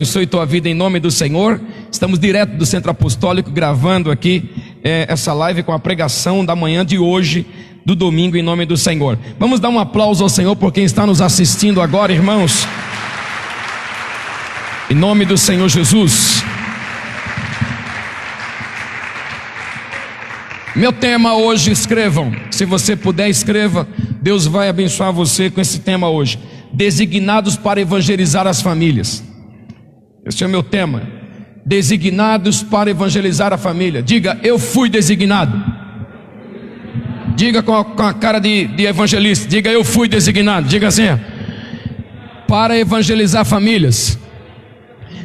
Abençoe tua vida em nome do Senhor. Estamos direto do Centro Apostólico gravando aqui essa live com a pregação da manhã de hoje, do domingo, em nome do Senhor. Vamos dar um aplauso ao Senhor por quem está nos assistindo agora, irmãos. Em nome do Senhor Jesus. Meu tema hoje, escrevam. Se você puder, escreva. Deus vai abençoar você com esse tema hoje. Designados para evangelizar as famílias. Esse é o meu tema. Designados para evangelizar a família. Diga, eu fui designado. Diga com a cara de evangelista. Diga, eu fui designado. Diga assim, para evangelizar famílias.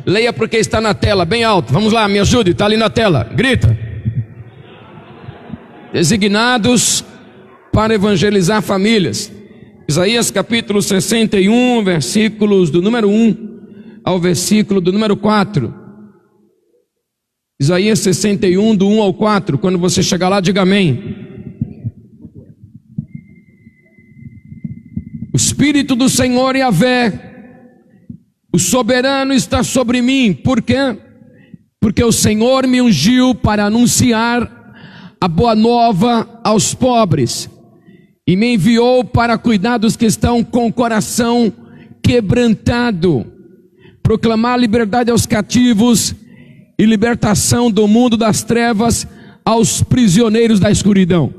Leia porque está na tela, bem alto. Vamos lá, me ajude, está ali na tela. Grita. Designados para evangelizar famílias. Isaías capítulo 61, versículos do número 1 ao versículo do número 4. Isaías 61, do 1 ao 4. Quando você chegar lá, diga amém. O Espírito do Senhor Yahvé, o soberano, está sobre mim. Por quê? Porque o Senhor me ungiu para anunciar a boa nova aos pobres, e me enviou para cuidar dos que estão com o coração quebrantado, proclamar liberdade aos cativos e libertação do mundo das trevas aos prisioneiros da escuridão.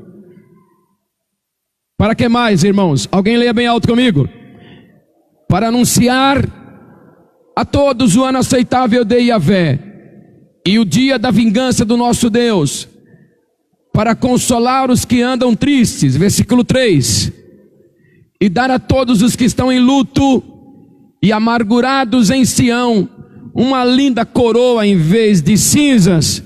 Para que mais, irmãos? Alguém leia bem alto comigo. Para anunciar a todos o ano aceitável de Yahvé e o dia da vingança do nosso Deus, para consolar os que andam tristes, versículo 3, e dar a todos os que estão em luto e amargurados em Sião uma linda coroa em vez de cinzas,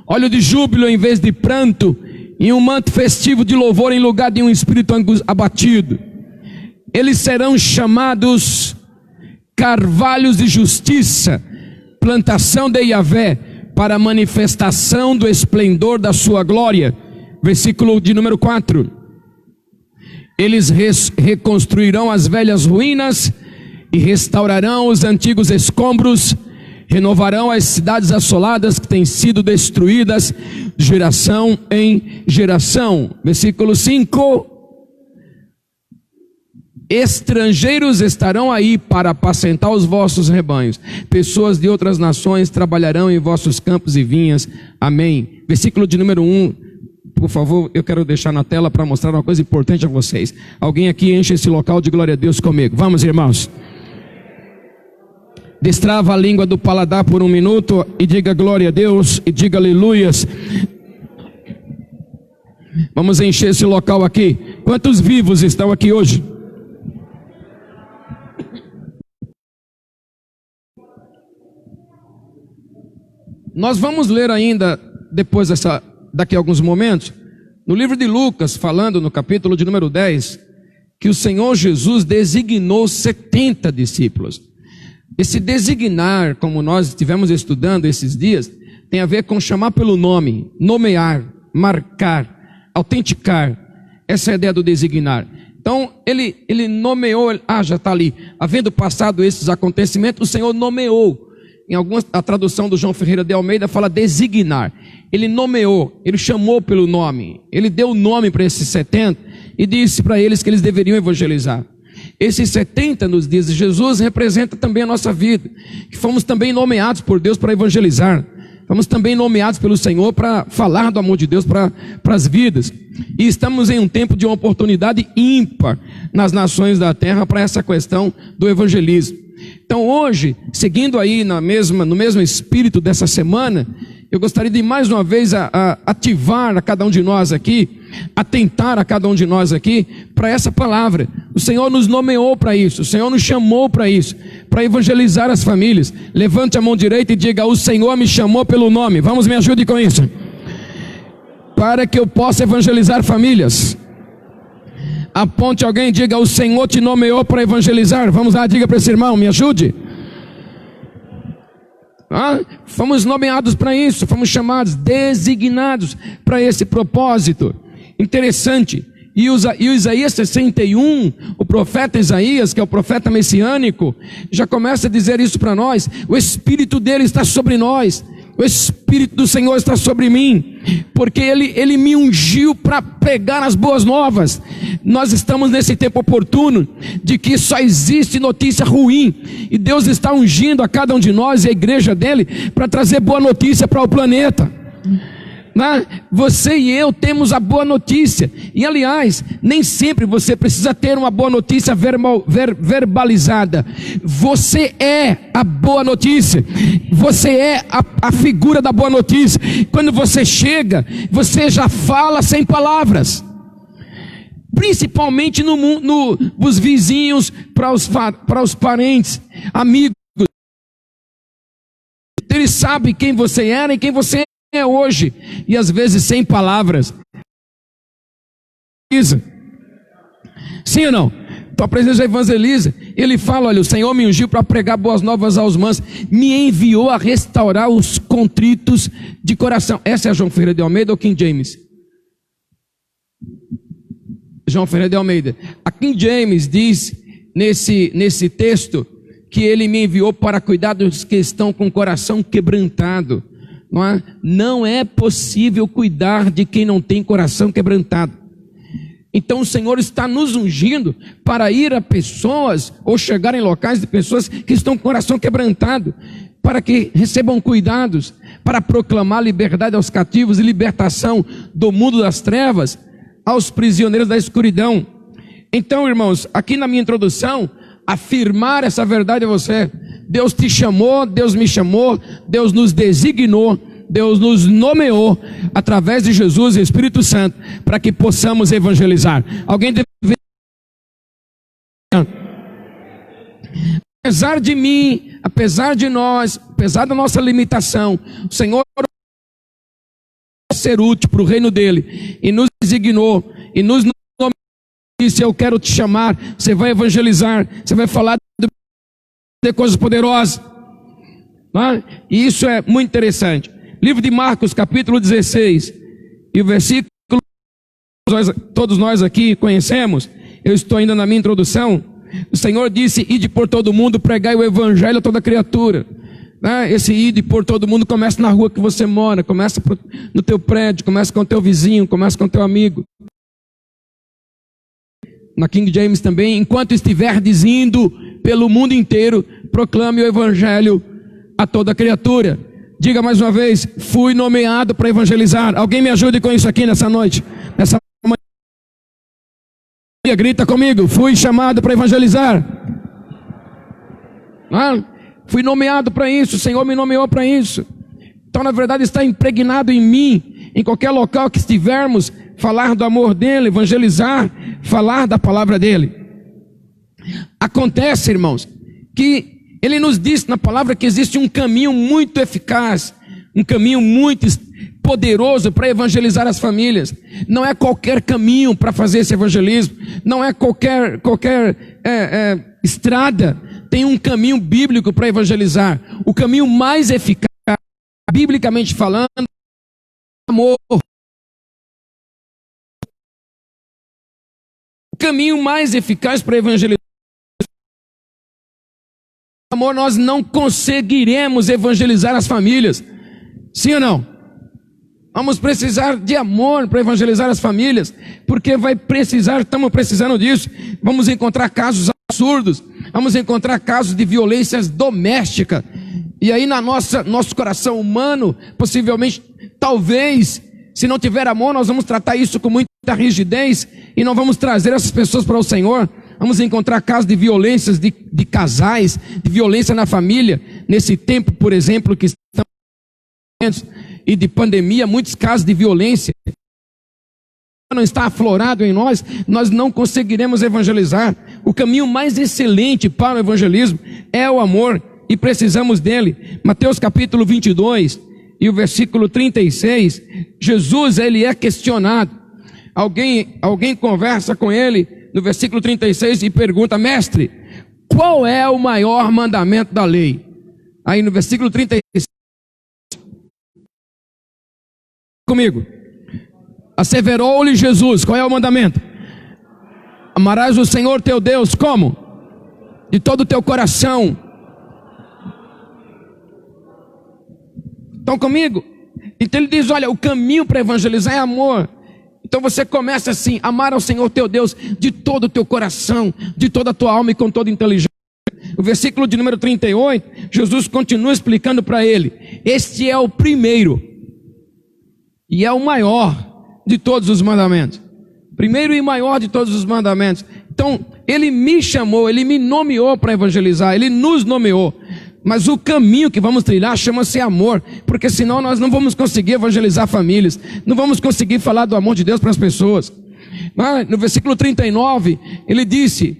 óleo de júbilo em vez de pranto, e um manto festivo de louvor em lugar de um espírito abatido. Eles serão chamados carvalhos de justiça, plantação de Yahvé, para a manifestação do esplendor da sua glória. Versículo de número 4. Eles reconstruirão as velhas ruínas e restaurarão os antigos escombros, renovarão as cidades assoladas que têm sido destruídas de geração em geração. Versículo 5. Estrangeiros estarão aí para apacentar os vossos rebanhos. Pessoas de outras nações trabalharão em vossos campos e vinhas. Amém. Versículo de número 1. Por favor, eu quero deixar na tela para mostrar uma coisa importante a vocês. Alguém aqui enche esse local de glória a Deus comigo. Vamos, irmãos. Destrava a língua do paladar por um minuto e diga glória a Deus e diga aleluias. Vamos encher esse local aqui. Quantos vivos estão aqui hoje? Nós vamos ler ainda, daqui a alguns momentos, no livro de Lucas, falando no capítulo de número 10, que o Senhor Jesus designou 70 discípulos. Esse designar, como nós estivemos estudando esses dias, tem a ver com chamar pelo nome, nomear, marcar, autenticar. Essa é a ideia do designar. Então, ele nomeou, já está ali, havendo passado esses acontecimentos, o Senhor nomeou. A tradução do João Ferreira de Almeida fala designar. Ele nomeou, ele chamou pelo nome, ele deu o nome para esses 70 e disse para eles que eles deveriam evangelizar. Esses 70 nos dias de Jesus representa também a nossa vida, que fomos também nomeados por Deus para evangelizar. Fomos também nomeados pelo Senhor para falar do amor de Deus para as vidas. E estamos em um tempo de uma oportunidade ímpar nas nações da terra para essa questão do evangelismo. Então hoje, seguindo aí no mesmo espírito dessa semana, eu gostaria de mais uma vez ativar a cada um de nós aqui, atentar a cada um de nós aqui para essa palavra. O Senhor nos nomeou para isso, o Senhor nos chamou para isso, para evangelizar as famílias. Levante a mão direita e diga, o Senhor me chamou pelo nome. Vamos, me ajude com isso. Para que eu possa evangelizar famílias. Aponte alguém e diga, o Senhor te nomeou para evangelizar. Vamos lá, diga para esse irmão, me ajude. Fomos nomeados para isso, fomos chamados, designados para esse propósito. Interessante E o Isaías 61, o profeta Isaías, que é o profeta messiânico, já começa a dizer isso para nós: o Espírito dele está sobre nós, o Espírito do Senhor está sobre mim, porque ele me ungiu para pregar as boas novas. Nós estamos nesse tempo oportuno, de que só existe notícia ruim, e Deus está ungindo a cada um de nós e a igreja dele, para trazer boa notícia para o planeta. Você e eu temos a boa notícia, e aliás, nem sempre você precisa ter uma boa notícia verbalizada. Você é a boa notícia, você é a figura da boa notícia. Quando você chega, você já fala sem palavras, principalmente nos vizinhos, para os parentes, amigos. Eles sabem quem você era e quem você é hoje, e às vezes sem palavras. Sim ou não? Tua presença evangeliza. Ele fala: olha, o Senhor me ungiu para pregar boas novas aos mansos, me enviou a restaurar os contritos de coração. Essa é a João Ferreira de Almeida ou King James? João Ferreira de Almeida. A King James diz nesse texto que ele me enviou para cuidar dos que estão com o coração quebrantado. Não é possível cuidar de quem não tem coração quebrantado. Então o Senhor está nos ungindo para ir a pessoas, ou chegar em locais de pessoas que estão com o coração quebrantado, para que recebam cuidados, para proclamar liberdade aos cativos e libertação do mundo das trevas aos prisioneiros da escuridão. Então, irmãos, aqui na minha introdução, afirmar essa verdade a você: Deus te chamou, Deus me chamou, Deus nos designou, Deus nos nomeou através de Jesus e Espírito Santo para que possamos evangelizar. Alguém deve... Apesar de mim, apesar de nós, apesar da nossa limitação, o Senhor ser útil para o reino dele e nos designou e nos nomeou. Disse: eu quero te chamar, você vai evangelizar, você vai falar de coisas poderosas. E isso é muito interessante. Livro de Marcos, capítulo 16, e o versículo todos nós aqui conhecemos. Eu estou ainda na minha introdução. O Senhor disse: ide por todo mundo, pregai o evangelho a toda criatura. Esse ide por todo mundo começa na rua que você mora, começa no teu prédio, começa com o teu vizinho, começa com o teu amigo. Na King James também: enquanto estiverdes indo pelo mundo inteiro, proclame o evangelho a toda criatura. Diga mais uma vez: fui nomeado para evangelizar. Alguém me ajude com isso aqui nessa noite, nessa manhã. Grita comigo: fui chamado para evangelizar. Fui nomeado para isso, o Senhor me nomeou para isso. Então, na verdade, está impregnado em mim, em qualquer local que estivermos, falar do amor dele, evangelizar, falar da palavra dele. Acontece, irmãos, que ele nos diz na palavra que existe um caminho muito eficaz, um caminho muito poderoso para evangelizar as famílias. Não é qualquer caminho para fazer esse evangelismo, não é qualquer estrada. Tem um caminho bíblico para evangelizar. O caminho mais eficaz, biblicamente falando, é o amor. O caminho mais eficaz para evangelizar amor, nós não conseguiremos evangelizar as famílias. Sim ou não? Vamos precisar de amor para evangelizar as famílias, porque estamos precisando disso. Vamos encontrar casos absurdos, vamos encontrar casos de violências domésticas, e aí nosso coração humano, possivelmente, talvez, se não tiver amor, nós vamos tratar isso com muita rigidez, e não vamos trazer essas pessoas para o Senhor. Vamos encontrar casos de violências de casais, de violência na família, nesse tempo, por exemplo, que estamos e de pandemia, muitos casos de violência. Não está aflorado em nós, nós não conseguiremos evangelizar. O caminho mais excelente para o evangelismo é o amor, e precisamos dele. Mateus capítulo 22 e o versículo 36, Jesus, ele é questionado. Alguém conversa com ele no versículo 36 e pergunta: mestre, qual é o maior mandamento da lei? Aí no versículo 36, comigo, asseverou-lhe Jesus: qual é o mandamento? Amarás o Senhor teu Deus, como? De todo o teu coração. Estão comigo? Então ele diz, olha, o caminho para evangelizar é amor. Então você começa assim, amar ao Senhor teu Deus de todo o teu coração, de toda a tua alma e com toda inteligência. O versículo de número 38, Jesus continua explicando para ele, este é o primeiro e é o maior de todos os mandamentos. Primeiro e maior de todos os mandamentos. Então, ele me chamou, ele me nomeou para evangelizar, ele nos nomeou. Mas o caminho que vamos trilhar chama-se amor, porque senão nós não vamos conseguir evangelizar famílias, não vamos conseguir falar do amor de Deus para as pessoas. Mas, no versículo 39, ele disse,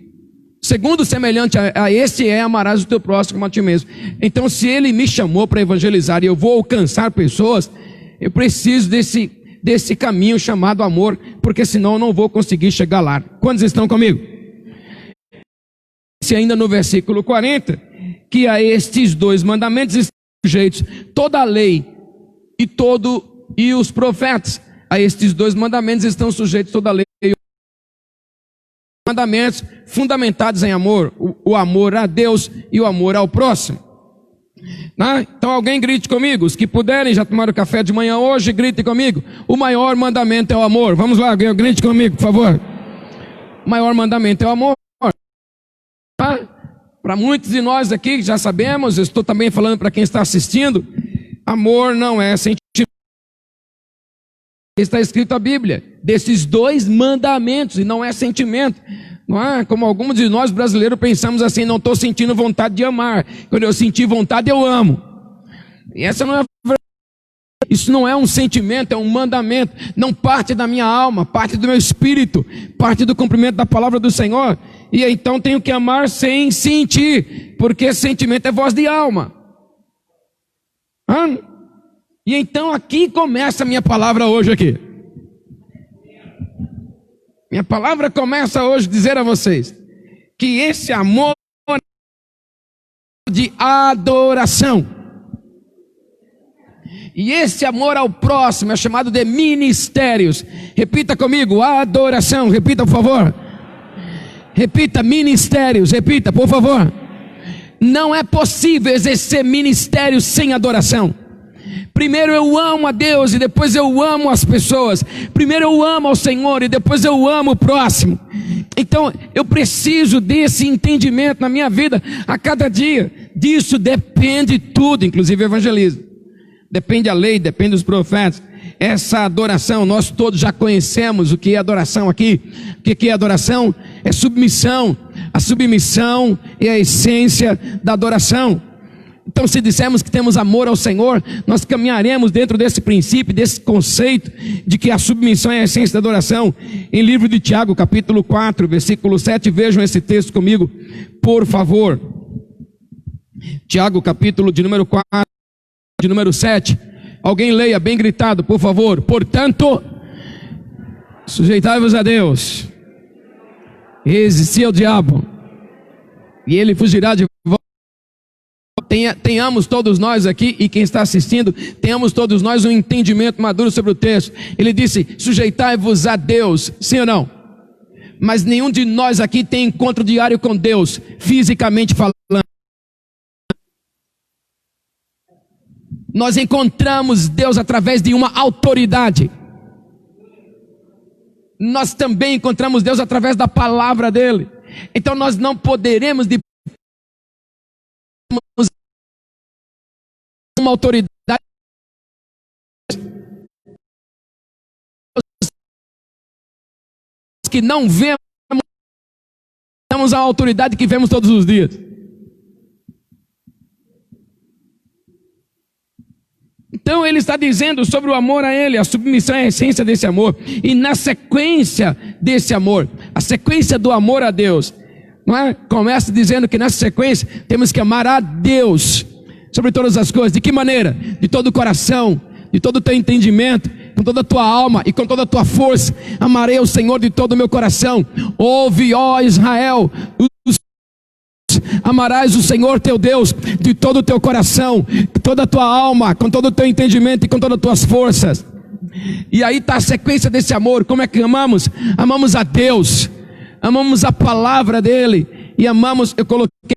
segundo semelhante a este é, amarás o teu próximo como a ti mesmo. Então, se ele me chamou para evangelizar e eu vou alcançar pessoas, eu preciso desse caminho chamado amor, porque senão eu não vou conseguir chegar lá. Quantos estão comigo? Se ainda no versículo 40, que a estes dois mandamentos estão sujeitos toda a lei e os profetas. A estes dois mandamentos estão sujeitos toda a lei e os mandamentos fundamentados em amor, o amor a Deus e o amor ao próximo. Então alguém grite comigo, os que puderem, já tomaram café de manhã hoje, gritem comigo, o maior mandamento é o amor. Vamos lá, grite comigo, por favor. O maior mandamento é o amor. Para muitos de nós aqui já sabemos, eu estou também falando para quem está assistindo, amor não é sentimento. Está escrito a Bíblia, desses dois mandamentos, e não é sentimento. Não é como alguns de nós brasileiros pensamos assim, não estou sentindo vontade de amar. Quando eu sentir vontade, eu amo. E essa não é verdade. Isso não é um sentimento, é um mandamento. Não parte da minha alma, parte do meu espírito, parte do cumprimento da palavra do Senhor. E então tenho que amar sem sentir, porque sentimento é voz de alma. E então aqui começa a minha palavra hoje aqui. Minha palavra começa hoje a dizer a vocês que esse amor de adoração e esse amor ao próximo é chamado de ministérios. Repita comigo, adoração. Repita, por favor. Repita, ministérios. Repita, por favor. Não é possível exercer ministérios sem adoração. Primeiro eu amo a Deus e depois eu amo as pessoas. Primeiro eu amo ao Senhor e depois eu amo o próximo. Então eu preciso desse entendimento na minha vida a cada dia. Disso depende tudo, inclusive o evangelismo. Depende a lei, depende dos profetas. Essa adoração, nós todos já conhecemos o que é adoração aqui. O que é adoração? É submissão. A submissão é a essência da adoração. Então, se dissermos que temos amor ao Senhor, nós caminharemos dentro desse princípio, desse conceito de que a submissão é a essência da adoração. Em livro de Tiago, capítulo 4, versículo 7, vejam esse texto comigo, por favor. Tiago, capítulo de número 4, de número 7. Alguém leia bem gritado, por favor. Portanto, sujeitai-vos a Deus, resistir ao diabo, e ele fugirá de vós. Tenhamos todos nós aqui, e quem está assistindo, tenhamos todos nós um entendimento maduro sobre o texto. Ele disse, sujeitai-vos a Deus, sim ou não? Mas nenhum de nós aqui tem encontro diário com Deus, fisicamente falando. Nós encontramos Deus através de uma autoridade. Nós também encontramos Deus através da palavra dele. Então nós não poderemos de uma autoridade que não vemos a autoridade que vemos todos os dias. Então ele está dizendo sobre o amor a ele, a submissão é a essência desse amor. E na sequência desse amor, a sequência do amor a Deus, não é? Começa dizendo que nessa sequência temos que amar a Deus sobre todas as coisas. De que maneira? De todo o coração, de todo o teu entendimento, com toda a tua alma e com toda a tua força. Amarei o Senhor de todo o meu coração. Ouve, ó Israel, amarás o Senhor teu Deus de todo o teu coração, de toda a tua alma, com todo o teu entendimento e com todas as tuas forças. E aí está a sequência desse amor. Como é que amamos? Amamos a Deus. amamos a palavra dele e amamos, eu coloquei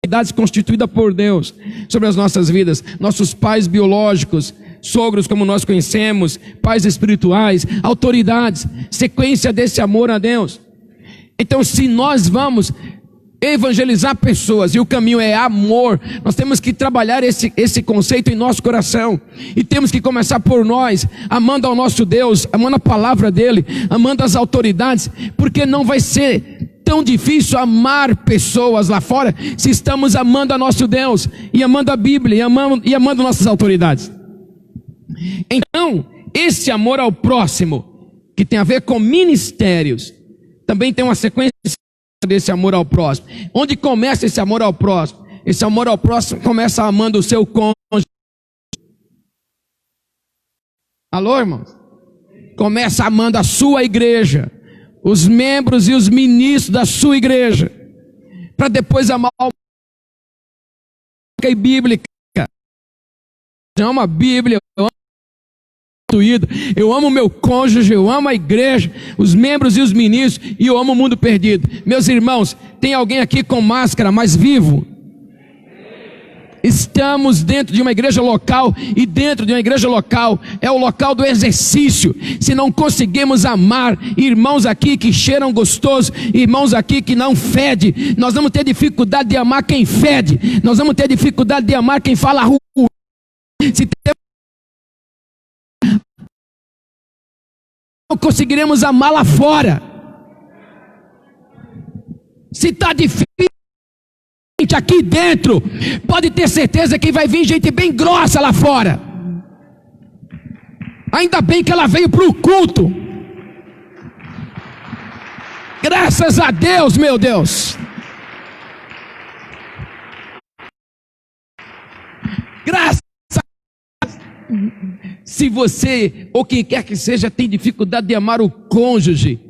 autoridades constituídas por Deus sobre as nossas vidas, nossos pais biológicos, sogros como nós conhecemos, pais espirituais, autoridades, sequência desse amor a Deus. Então, se nós vamos evangelizar pessoas e o caminho é amor, nós temos que trabalhar esse conceito em nosso coração, e temos que começar por nós, amando ao nosso Deus, amando a palavra dele, amando as autoridades, porque não vai ser tão difícil amar pessoas lá fora se estamos amando a nosso Deus e amando a Bíblia e amando nossas autoridades. Então, esse amor ao próximo, que tem a ver com ministérios, também tem uma sequência desse amor ao próximo. Onde começa esse amor ao próximo? Esse amor ao próximo começa amando o seu cônjuge. Alô, irmãos? Começa amando a sua igreja, os membros e os ministros da sua igreja, para depois amar a bíblica. Eu amo a Bíblia, eu amo o meu cônjuge, eu amo a igreja, os membros e os ministros, e eu amo o mundo perdido. Meus irmãos, tem alguém aqui com máscara, mas vivo? Estamos dentro de uma igreja local, e dentro de uma igreja local é o local do exercício. Se não conseguimos amar irmãos aqui que cheiram gostoso, irmãos aqui que não fede, nós vamos ter dificuldade de amar quem fede, nós vamos ter dificuldade de amar quem fala ruim. Se não conseguiremos amar lá fora. Se está difícil aqui dentro, pode ter certeza que vai vir gente bem grossa lá fora. Ainda bem que ela veio para o culto. Graças a Deus, meu Deus. Graças a Deus. Se você, ou quem quer que seja, tem dificuldade de amar o cônjuge,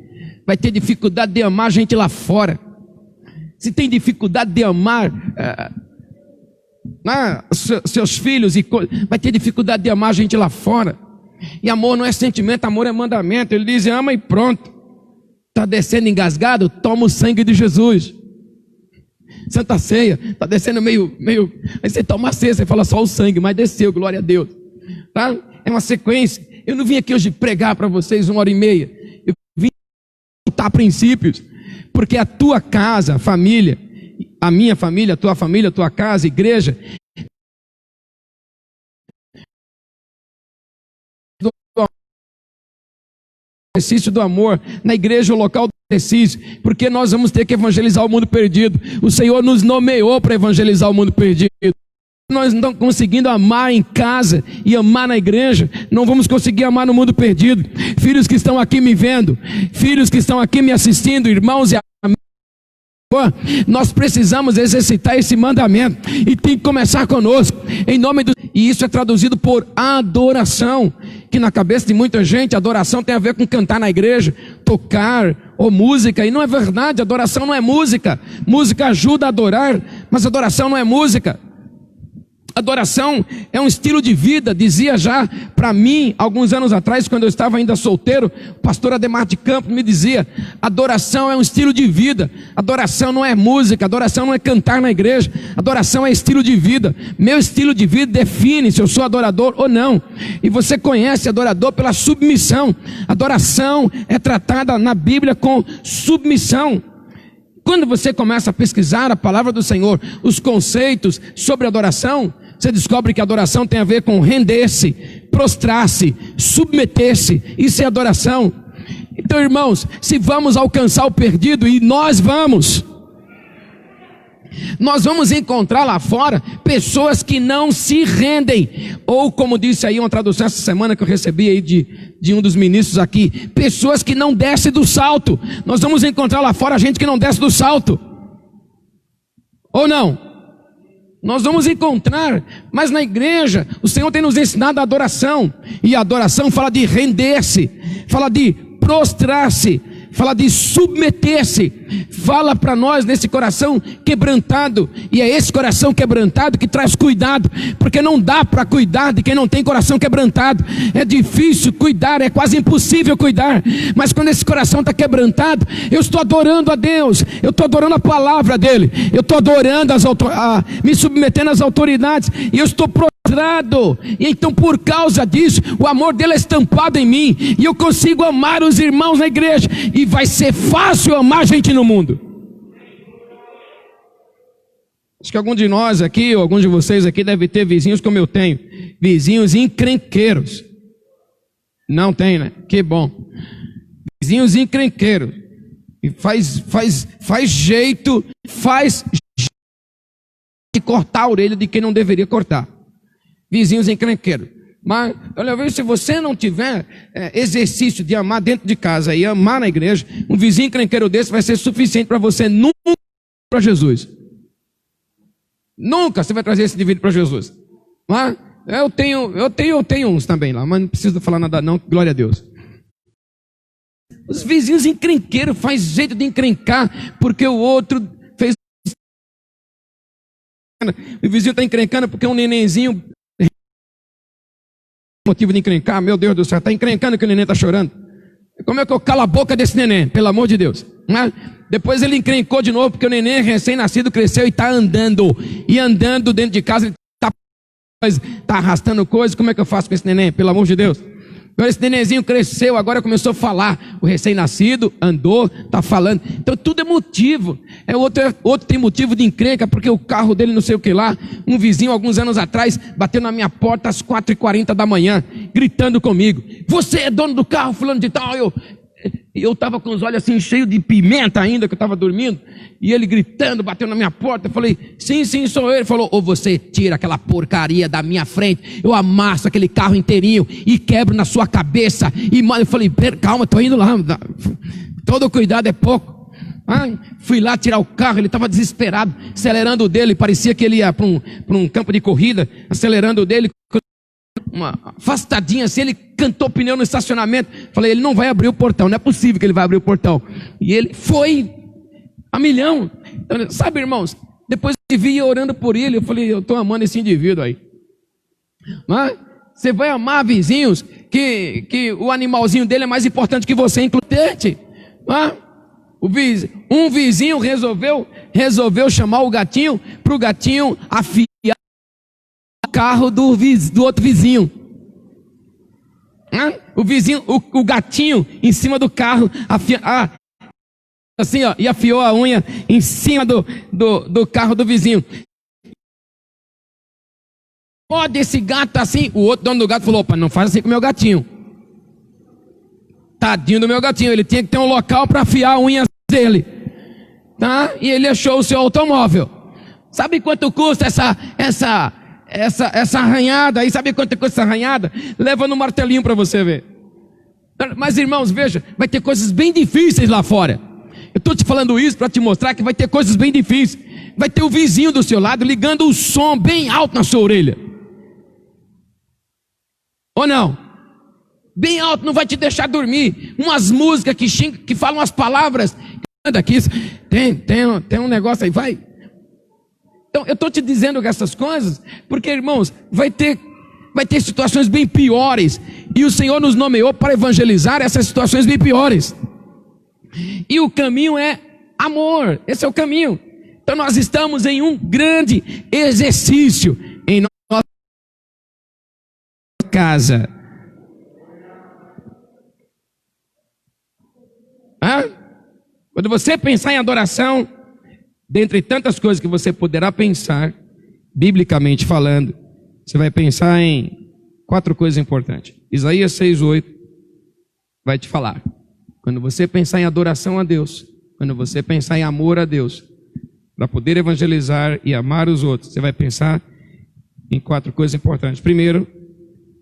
vai ter dificuldade de amar gente lá fora. Se tem dificuldade de amar seus filhos, vai ter dificuldade de amar gente lá fora. E amor não é sentimento, amor é mandamento. Ele diz: ama e pronto. Está descendo engasgado? Toma o sangue de Jesus. Santa Ceia, está descendo meio. Aí você toma a ceia, você fala só o sangue, mas desceu, glória a Deus. Tá? É uma sequência. Eu não vim aqui hoje pregar para vocês 1h30. Eu vim contar princípios. Porque a tua casa, família, a minha família, a tua casa, igreja, do exercício do amor, na igreja, o local do exercício, porque nós vamos ter que evangelizar o mundo perdido. O Senhor nos nomeou para evangelizar o mundo perdido. Nós não estamos conseguindo amar em casa e amar na igreja, não vamos conseguir amar no mundo perdido. Filhos que estão aqui me vendo, filhos que estão aqui me assistindo, irmãos e amigos, nós precisamos exercitar esse mandamento, e tem que começar conosco, em nome do... E isso é traduzido por adoração, que na cabeça de muita gente, adoração tem a ver com cantar na igreja, tocar, ou música, e não é verdade. Adoração não é música. Música ajuda a adorar, mas adoração não é música. Adoração é um estilo de vida. Dizia já para mim, alguns anos atrás, quando eu estava ainda solteiro, o pastor Ademar de Campos me dizia: adoração é um estilo de vida. Adoração não é música, adoração não é cantar na igreja, adoração é estilo de vida. Meu estilo de vida define se eu sou adorador ou não. E você conhece adorador pela submissão. Adoração é tratada na Bíblia com submissão. Quando você começa a pesquisar a palavra do Senhor, os conceitos sobre adoração, você descobre que adoração tem a ver com render-se, prostrar-se, submeter-se. Isso é adoração. Então, irmãos, se vamos alcançar o perdido, e nós vamos encontrar lá fora pessoas que não se rendem, ou como disse aí uma tradução essa semana que eu recebi aí de um dos ministros aqui, pessoas que não descem do salto. Nós vamos encontrar lá fora gente que não desce do salto, ou não? Nós vamos encontrar, mas na igreja o Senhor tem nos ensinado a adoração, e a adoração fala de render-se, fala de prostrar-se, fala de submeter-se, fala para nós nesse coração quebrantado, e é esse coração quebrantado que traz cuidado, porque não dá para cuidar de quem não tem coração quebrantado. É difícil cuidar, é quase impossível cuidar, mas quando esse coração está quebrantado, eu estou adorando a Deus, eu estou adorando a palavra dele, eu estou adorando me submetendo às autoridades, e eu estou prostrado, e então por causa disso, o amor dele é estampado em mim, e eu consigo amar os irmãos na igreja, e vai ser fácil amar gente no mundo. Acho que algum de nós aqui, ou algum de vocês aqui, deve ter vizinhos como eu tenho, vizinhos encrenqueiros. Não tem, né? Que bom. Vizinhos encrenqueiros, e faz jeito de cortar a orelha de quem não deveria cortar. Vizinhos encrenqueiros. Mas, olha, se você não tiver exercício de amar dentro de casa e amar na igreja, um vizinho encrenqueiro desse vai ser suficiente para você nunca para Jesus. Nunca você vai trazer esse indivíduo para Jesus. Mas eu tenho uns também lá, mas não preciso falar nada não, glória a Deus. Os vizinhos encrenqueiros faz jeito de encrencar, porque o outro fez. O vizinho está encrencando porque um nenenzinho. Motivo de encrencar, meu Deus do céu, está encrencando que o neném está chorando. Como é que eu calo a boca desse neném? Pelo amor de Deus. Depois ele encrencou de novo, porque o neném recém-nascido cresceu e está andando. E andando dentro de casa, ele está arrastando coisas. Como é que eu faço com esse neném? Pelo amor de Deus. Agora esse nenenzinho cresceu, agora começou a falar. O recém-nascido andou, está falando. Então tudo é motivo. Outro tem motivo de encrenca, porque o carro dele não sei o que lá. Um vizinho, alguns anos atrás, bateu na minha porta às 4h40 da manhã, gritando comigo. Você é dono do carro, fulano de tal? Eu estava com os olhos assim, cheios de pimenta ainda, que eu estava dormindo. E ele gritando, bateu na minha porta. Eu falei, sim, sou eu. Ele falou, ou você tira aquela porcaria da minha frente, eu amasso aquele carro inteirinho e quebro na sua cabeça. E eu falei, calma, estou indo lá. Todo cuidado é pouco. Fui lá tirar o carro, ele estava desesperado, acelerando o dele, parecia que ele ia para um campo de corrida, acelerando o dele, uma afastadinha assim, ele cantou pneu no estacionamento. Falei, ele não vai abrir o portão, não é possível que ele vai abrir o portão. E ele foi a milhão. Então, sabe, irmãos, depois eu vi orando por ele, eu falei, eu estou amando esse indivíduo aí. Mas você vai amar vizinhos que o animalzinho dele é mais importante que você, inclusive. Um vizinho resolveu chamar o gatinho para o gatinho afiar o carro do outro vizinho. O gatinho em cima do carro assim, ó, e afiou a unha em cima do carro do vizinho. Pode esse gato assim? O outro dono do gato falou, opa, não faz assim com o meu gatinho. Tadinho do meu gatinho, ele tinha que ter um local para afiar a unha dele, tá? E ele achou o seu automóvel. Sabe quanto custa essa arranhada aí? Sabe quanto custa essa arranhada? Leva no martelinho para você ver. Mas irmãos, veja, vai ter coisas bem difíceis lá fora. Eu estou te falando isso para te mostrar que vai ter coisas bem difíceis. Vai ter o vizinho do seu lado ligando o som bem alto na sua orelha. Ou não? Bem alto, não vai te deixar dormir. Umas músicas que falam as palavras. Daqui, tem um negócio aí, vai. Então, eu estou te dizendo essas coisas, porque, irmãos, vai ter situações bem piores. E o Senhor nos nomeou para evangelizar essas situações bem piores. E o caminho é amor. Esse é o caminho. Então, nós estamos em um grande exercício em nossa casa. Quando você pensar em adoração, dentre tantas coisas que você poderá pensar, biblicamente falando, você vai pensar em 4 coisas importantes. Isaías 6:8 vai te falar. Quando você pensar em adoração a Deus, quando você pensar em amor a Deus, para poder evangelizar e amar os outros, você vai pensar em 4 coisas importantes. Primeiro,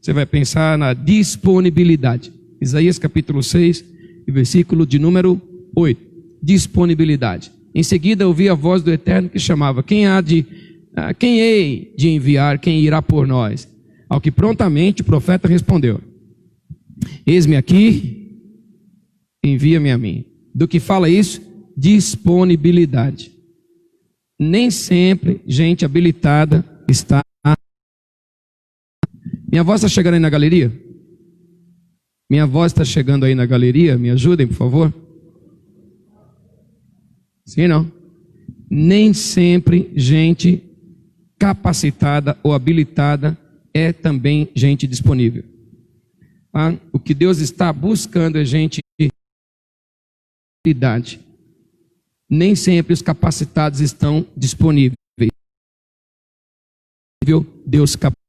você vai pensar na disponibilidade. Isaías capítulo 6, versículo de número 8. Disponibilidade. Em seguida, ouvi a voz do Eterno que chamava: quem hei de enviar, quem irá por nós? Ao que prontamente o profeta respondeu: eis-me aqui, envia-me a mim. do que fala isso? Disponibilidade. Nem sempre gente habilitada está. Minha voz está chegando aí na galeria? Minha voz está chegando aí na galeria? Me ajudem, por favor. Sim, não? Nem sempre gente capacitada ou habilitada é também gente disponível. Tá? O que Deus está buscando é gente de habilidade. Nem sempre os capacitados estão disponíveis. Deus capacita.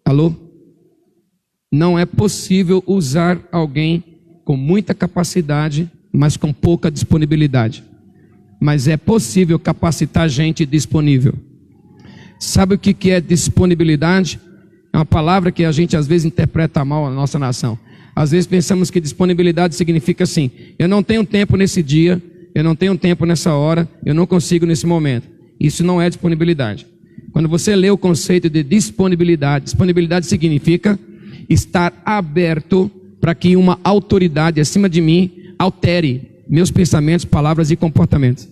Alô? Não é possível usar alguém com muita capacidade, mas com pouca disponibilidade. Mas é possível capacitar gente disponível. Sabe o que é disponibilidade? É uma palavra que a gente às vezes interpreta mal na nossa nação. Às vezes pensamos que disponibilidade significa assim: eu não tenho tempo nesse dia, eu não tenho tempo nessa hora, eu não consigo nesse momento. Isso não é disponibilidade. Quando você lê o conceito de disponibilidade, disponibilidade significa estar aberto para que uma autoridade acima de mim altere meus pensamentos, palavras e comportamentos.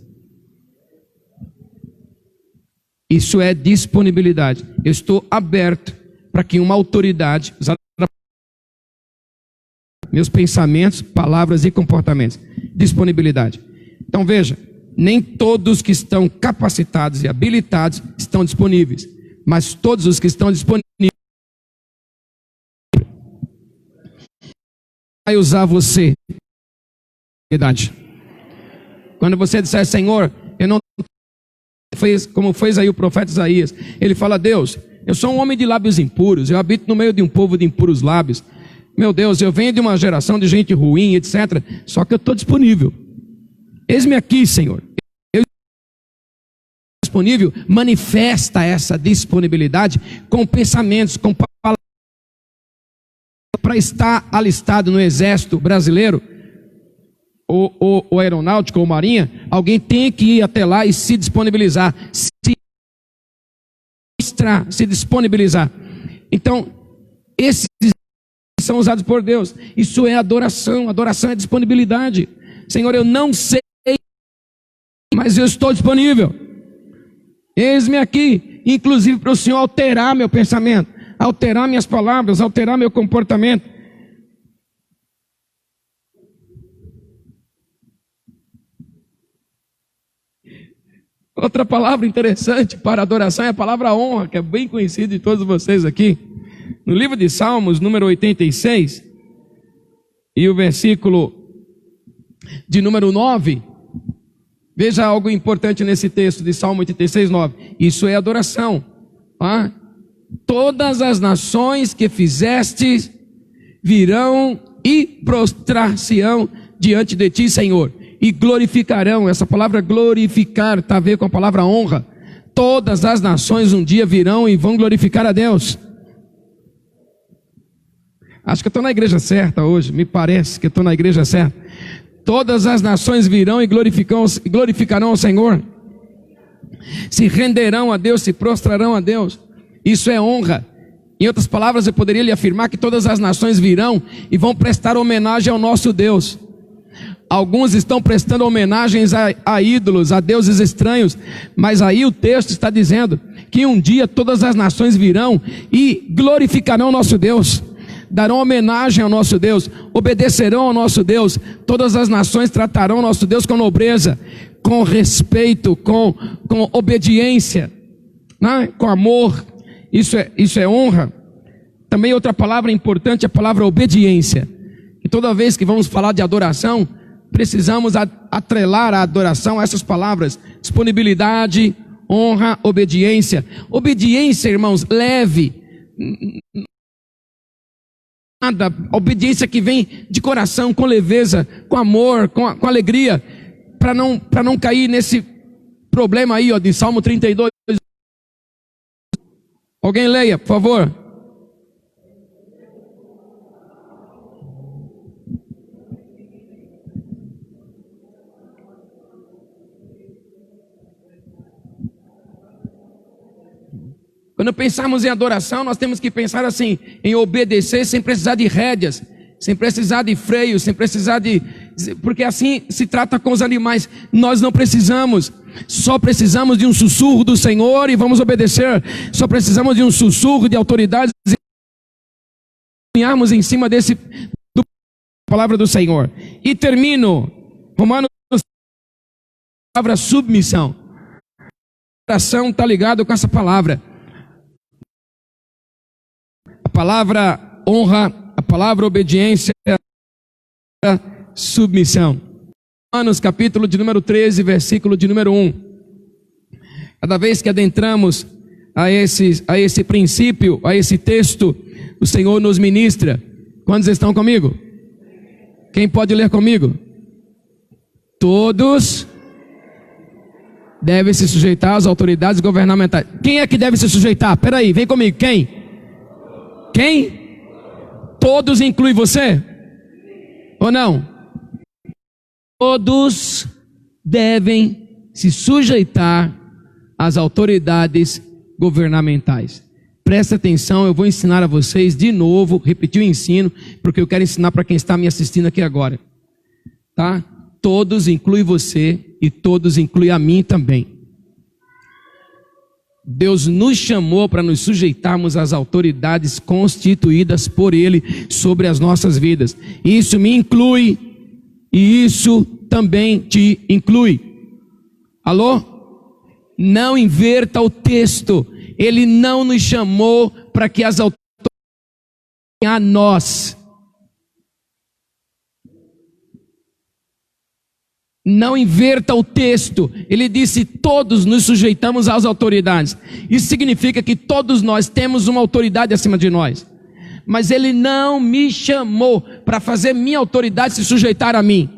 Isso é disponibilidade. Eu estou aberto para que uma autoridade meus pensamentos, palavras e comportamentos. Disponibilidade. Então veja, nem todos que estão capacitados e habilitados estão disponíveis, mas todos os que estão disponíveis vai usar você. Quando você disser: Senhor, eu não como fez aí o profeta Isaías, ele fala: Deus, eu sou um homem de lábios impuros, eu habito no meio de um povo de impuros lábios. Meu Deus, eu venho de uma geração de gente ruim, etc. Só que eu estou disponível. Eis-me aqui, Senhor. Eu estou disponível. Manifesta essa disponibilidade com pensamentos, com palavras. Para estar alistado no exército brasileiro, ou aeronáutico, ou marinha, alguém tem que ir até lá e se disponibilizar, se mostrar, se disponibilizar. Então, esses são usados por Deus. Isso é adoração. Adoração é disponibilidade. Senhor, eu não sei, mas eu estou disponível. Eis-me aqui, inclusive para o Senhor alterar meu pensamento, alterar minhas palavras, alterar meu comportamento. Outra palavra interessante para adoração é a palavra honra, que é bem conhecida de todos vocês aqui. No livro de Salmos, número 86, e o versículo de número 9, veja algo importante nesse texto de Salmo 86, 9. Isso é adoração. Tá? Todas as nações que fizestes virão e prostrar-se-ão diante de ti, Senhor, e glorificarão. Essa palavra glorificar está a ver com a palavra honra. Todas as nações um dia virão e vão glorificar a Deus. Acho que eu estou na igreja certa hoje, me parece que eu estou na igreja certa. Todas as nações virão e glorificarão o Senhor, se renderão a Deus, se prostrarão a Deus. Isso é honra. Em outras palavras, eu poderia lhe afirmar que todas as nações virão e vão prestar homenagem ao nosso Deus. Alguns estão prestando homenagens a ídolos, a deuses estranhos, mas aí o texto está dizendo que um dia todas as nações virão e glorificarão o nosso Deus, darão homenagem ao nosso Deus, obedecerão ao nosso Deus. Todas as nações tratarão o nosso Deus com nobreza, com respeito, com obediência, né? Com amor. Isso é honra. Também outra palavra importante é a palavra obediência. E toda vez que vamos falar de adoração, precisamos atrelar a adoração a essas palavras: disponibilidade, honra, obediência. Obediência, irmãos, leve. Nada, obediência que vem de coração, com leveza, com amor, com alegria, para não cair nesse problema aí, ó, de Salmo 32. Alguém leia, por favor. Quando pensarmos em adoração, nós temos que pensar assim, em obedecer sem precisar de rédeas. sem precisar de freio, sem precisar de... Porque assim se trata com os animais. Nós não precisamos. Só precisamos de um sussurro do Senhor e vamos obedecer. Só precisamos de um sussurro de autoridades e caminharmos em cima da palavra do Senhor. E termino. Romanos, a palavra submissão. A oração está ligado com essa palavra. A palavra honra, a palavra obediência, a submissão. Romanos capítulo de número 13, versículo de número 1. Cada vez que adentramos a esse princípio, a esse texto, o Senhor nos ministra. Quantos estão comigo? Quem pode ler comigo? Todos devem se sujeitar às autoridades governamentais. Quem é que deve se sujeitar? Peraí, vem comigo. Quem? Quem? Todos inclui você? Ou não? Todos devem se sujeitar às autoridades governamentais. Presta atenção, eu vou ensinar a vocês de novo, repetir o ensino, porque eu quero ensinar para quem está me assistindo aqui agora. Tá? Todos inclui você e todos inclui a mim também. Deus nos chamou para nos sujeitarmos às autoridades constituídas por Ele sobre as nossas vidas. Isso me inclui e isso também te inclui. Alô? Não inverta o texto. Ele não nos chamou para que as autoridades a nós. Não inverta o texto. Ele disse: todos nos sujeitamos às autoridades. Isso significa que todos nós temos uma autoridade acima de nós. Mas Ele não me chamou para fazer minha autoridade se sujeitar a mim.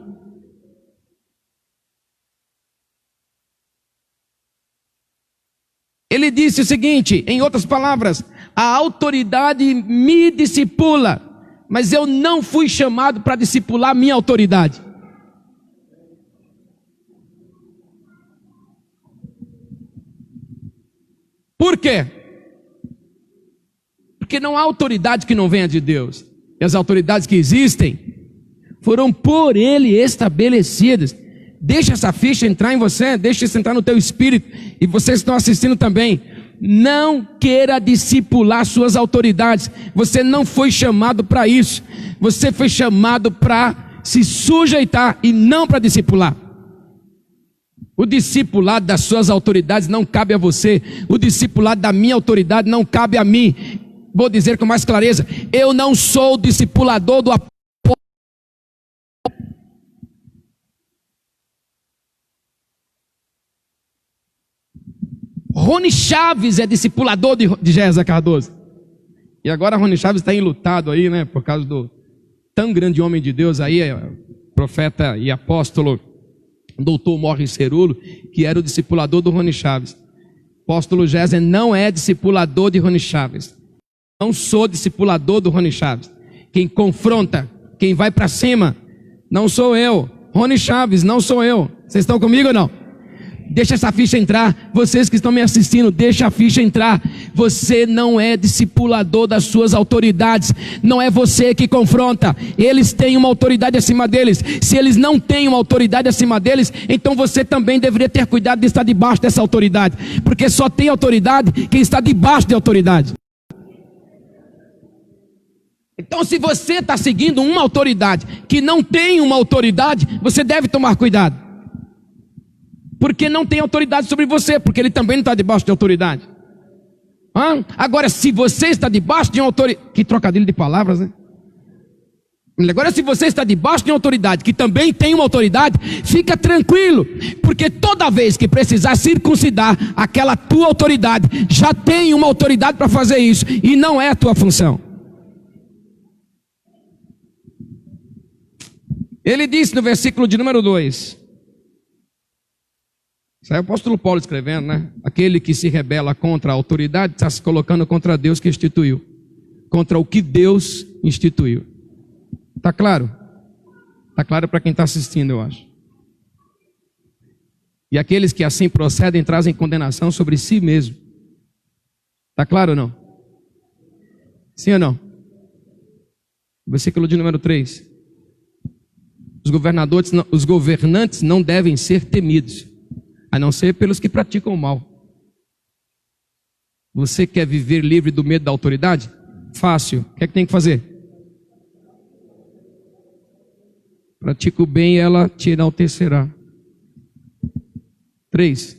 Ele disse o seguinte, em outras palavras: a autoridade me discipula, mas eu não fui chamado para discipular minha autoridade. Por quê? Porque não há autoridade que não venha de Deus. E as autoridades que existem foram por Ele estabelecidas. Deixa essa ficha entrar em você, deixa isso entrar no teu espírito. E vocês estão assistindo também. Não queira discipular suas autoridades. Você não foi chamado para isso. Você foi chamado para se sujeitar e não para discipular. O discipulado das suas autoridades não cabe a você. O discipulado da minha autoridade não cabe a mim. Vou dizer com mais clareza: eu não sou o discipulador do apóstolo. Rony Chaves é discipulador de Gésa Cardoso. E agora Rony Chaves está enlutado aí, né? Por causa do tão grande homem de Deus aí, profeta e apóstolo doutor Morris Cerulo, que era o discipulador do Rony Chaves. Apóstolo Géser não é discipulador de Rony Chaves. Não sou discipulador do Rony Chaves. Quem confronta, quem vai para cima, não sou eu. Rony Chaves, não sou eu. Vocês estão comigo ou não? Deixa essa ficha entrar. Vocês que estão me assistindo, deixa a ficha entrar. Você não é discipulador das suas autoridades. Não é você que confronta. Eles têm uma autoridade acima deles. Se eles não têm uma autoridade acima deles, então você também deveria ter cuidado de estar debaixo dessa autoridade. Porque só tem autoridade quem está debaixo de autoridade. Então, se você está seguindo uma autoridade que não tem uma autoridade, você deve tomar cuidado. Porque não tem autoridade sobre você, porque ele também não está debaixo de autoridade. Agora, se você está debaixo de uma autoridade... Que trocadilho de palavras, né? Agora, se você está debaixo de uma autoridade que também tem uma autoridade, fica tranquilo, porque toda vez que precisar circuncidar aquela tua autoridade, já tem uma autoridade para fazer isso, e não é a tua função. Ele disse no versículo de número 2... Isso aí é o apóstolo Paulo escrevendo, né? Aquele que se rebela contra a autoridade está se colocando contra Deus que instituiu. Contra o que Deus instituiu. Está claro? Está claro para quem está assistindo, eu acho. E aqueles que assim procedem trazem condenação sobre si mesmo. Está claro ou não? Sim ou não? Versículo de número 3. Os governantes não devem ser temidos, a não ser pelos que praticam o mal. Você quer viver livre do medo da autoridade? Fácil. O que é que tem que fazer? Pratica o bem e ela te enaltecerá. 3.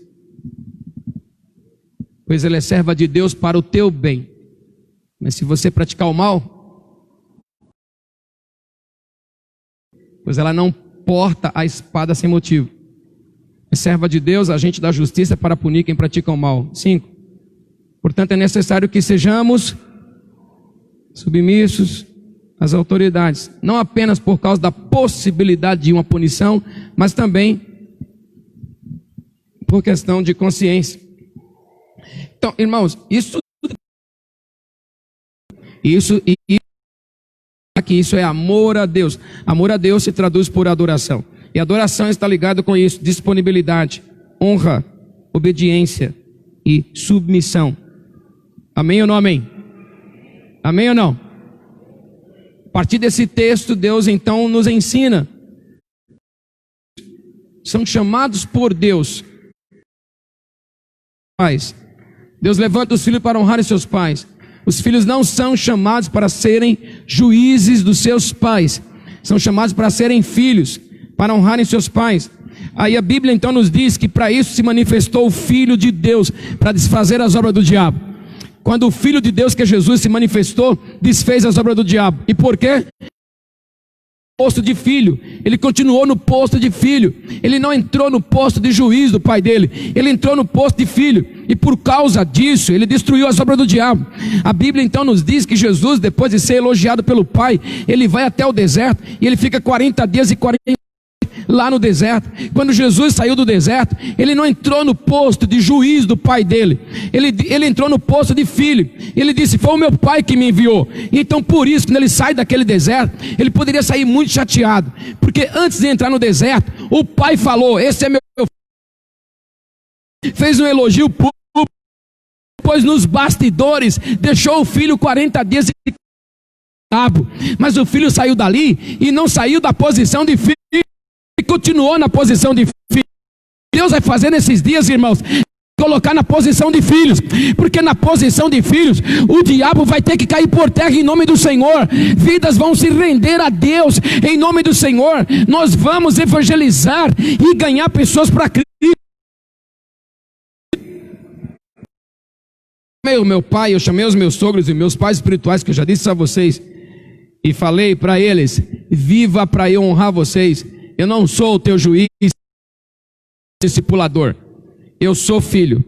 Pois ela é serva de Deus para o teu bem. Mas se você praticar o mal, pois ela não porta a espada sem motivo. É serva de Deus, agente da justiça para punir quem pratica o mal. 5. Portanto, é necessário que sejamos submissos às autoridades, não apenas por causa da possibilidade de uma punição, mas também por questão de consciência. Então, irmãos, isso é amor a Deus. Amor a Deus se traduz por adoração. E adoração está ligado com isso: disponibilidade, honra, obediência e submissão. Amém ou não amém? Amém ou não? A partir desse texto, Deus então nos ensina. São chamados por Deus. Pais. Deus levanta os filhos para honrarem seus pais. Os filhos não são chamados para serem juízes dos seus pais. São chamados para serem filhos, para honrarem seus pais. Aí a Bíblia então nos diz que para isso se manifestou o Filho de Deus, para desfazer as obras do diabo. Quando o Filho de Deus, que é Jesus, se manifestou, desfez as obras do diabo. E por quê? Posto de filho. Ele continuou no posto de filho. Ele não entrou no posto de juiz do pai dele. Ele entrou no posto de filho. E por causa disso, ele destruiu as obras do diabo. A Bíblia então nos diz que Jesus, depois de ser elogiado pelo Pai, ele vai até o deserto e ele fica 40 dias e 40 lá no deserto. Quando Jesus saiu do deserto, ele não entrou no posto de juiz do pai dele, ele entrou no posto de filho. Ele disse: foi o meu pai que me enviou. Então por isso, quando ele sai daquele deserto, ele poderia sair muito chateado, porque antes de entrar no deserto, o pai falou: esse é meu filho. Fez um elogio público, pois nos bastidores deixou o filho 40 dias e mas o filho saiu dali e não saiu da posição de filho, e continuou na posição de filho. Deus vai fazer nesses dias, irmãos, colocar na posição de filhos, porque na posição de filhos o diabo vai ter que cair por terra em nome do Senhor. Vidas vão se render a Deus em nome do Senhor. Nós vamos evangelizar e ganhar pessoas para Cristo. Meu pai, eu chamei os meus sogros e meus pais espirituais, que eu já disse a vocês, e falei para eles: viva para eu honrar vocês. Eu não sou o teu juiz, discipulador. Eu sou filho.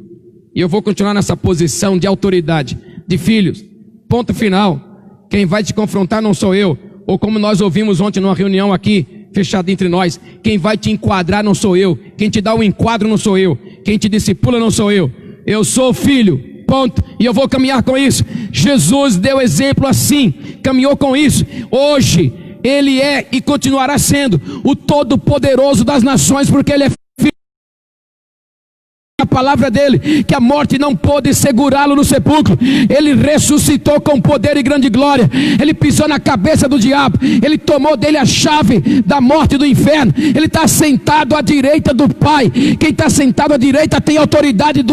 E eu vou continuar nessa posição de autoridade, de filhos. Ponto final. Quem vai te confrontar não sou eu. Ou como nós ouvimos ontem numa reunião aqui, fechada entre nós: quem vai te enquadrar não sou eu. Quem te dá o enquadro não sou eu. Quem te discipula não sou eu. Eu sou filho. Ponto. E eu vou caminhar com isso. Jesus deu exemplo assim, caminhou com isso. Hoje ele é e continuará sendo o Todo-Poderoso das nações, porque ele é filho. A palavra dele, que a morte não pôde segurá-lo no sepulcro. Ele ressuscitou com poder e grande glória. Ele pisou na cabeça do diabo. Ele tomou dele a chave da morte e do inferno. Ele está sentado à direita do Pai. Quem está sentado à direita tem autoridade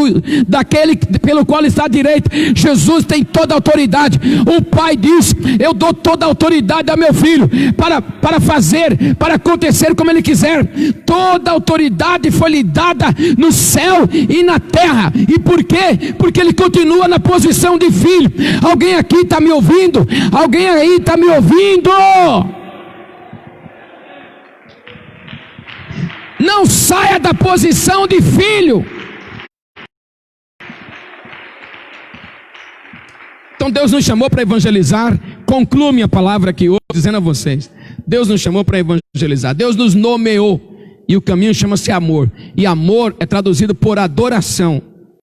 daquele pelo qual está à direita. Jesus tem toda a autoridade. O Pai diz: eu dou toda a autoridade a meu filho para fazer, para acontecer como ele quiser. Toda a autoridade foi lhe dada no céu e na terra. E por quê? Porque ele continua na posição de filho. Alguém aqui está me ouvindo? Alguém aí está me ouvindo? Não saia da posição de filho. Então Deus nos chamou para evangelizar. Concluo minha palavra aqui hoje dizendo a vocês: Deus nos chamou para evangelizar. Deus nos nomeou. E o caminho chama-se amor. E amor é traduzido por adoração.